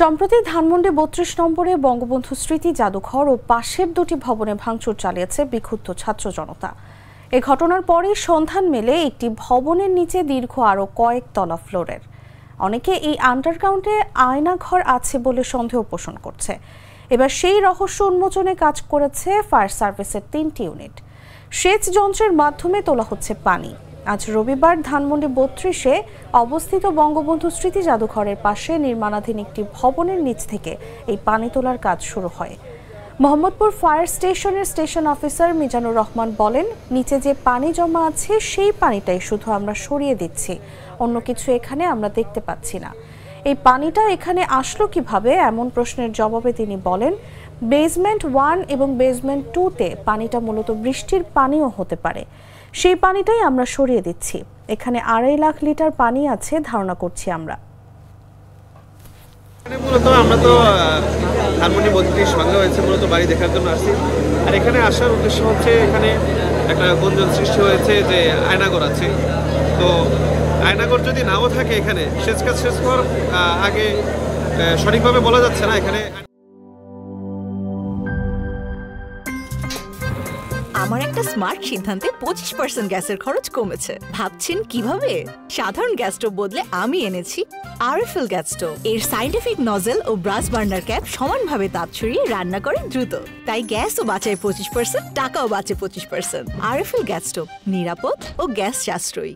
সম্প্রতি ধানমন্ডি ৩২ নম্বরে বঙ্গবন্ধু স্মৃতি জাদুঘর ও পাশের দুটি ভবনে ভাঙচুর চালিয়েছে বিক্ষুব্ধ ছাত্র জনতা। এ ঘটনার পরই সন্ধান মেলে একটি ভবনের নিচে দীর্ঘ আরও কয়েক তলা ফ্লোরের। অনেকে এই আন্ডারগ্রাউন্ডে আয়নাঘর আছে বলে সন্দেহ পোষণ করছে। এবার সেই রহস্য উন্মোচনে কাজ করেছে ফায়ার সার্ভিসের ৩টি ইউনিট। সেচ যন্ত্রের মাধ্যমে তোলা হচ্ছে পানি। আজ রবিবার ধানমন্ডি ৩২-এ অবস্থিত বঙ্গবন্ধু স্মৃতি জাদুঘরের পাশে নির্মাণাধীন একটি ভবনের নিচ থেকে এই পানি তোলার কাজ শুরু হয়। মোহাম্মদপুর ফায়ার স্টেশনের স্টেশন অফিসার মিজানুর রহমান বলেন, নিচে যে পানি জমা আছে সেই পানিটাই শুধু আমরা সরিয়ে দিচ্ছি, অন্য কিছু এখানে আমরা দেখতে পাচ্ছি না। এই পানিটা এখানে আসলো কিভাবে এমন প্রশ্নের জবাবে তিনি বলেন, বেসমেন্ট 1 এবং বেসমেন্ট 2-তে পানিটা মূলত বৃষ্টির পানিও হতে পারে, সেই পানিটাই আমরা সরিয়ে দিচ্ছি। এখানে 2.5 লাখ লিটার পানি আছে ধারণা করছি আমরা। মূলত আমরা তো ধানমন্ডি ৩২ ভাঙা হয়েছে মূলত বাড়ি দেখার জন্য আসছি। আর এখানে আসার উদ্দেশ্য হচ্ছে এখানে একটা গুঞ্জন সৃষ্টি হয়েছে যে আয়নাঘর আছে। তো আয়নাঘর যদি নাও থাকে এখানে সেচ কাজ শেষ হওয়ার আগে সঠিকভাবে বলা যাচ্ছে না। এখানে আমার একটা স্মার্ট সিদ্ধান্তে 25% গ্যাসের খরচ কমেছে। ভাবছেন কিভাবে? সাধারণ গ্যাস স্টোভ বদলে আমি এনেছি আরএফএল গ্যাস স্টোভ। এর সাইন্টিফিক নজল ও ব্রাস বার্নার ক্যাপ সমানভাবে তাপ ছড়িয়ে রান্না করে দ্রুত। তাই গ্যাসও বাঁচায় 25%, টাকাও বাঁচে 25%। আরএফএল গ্যাস স্টোভ নিরাপদ ও গ্যাস সাশ্রয়ী।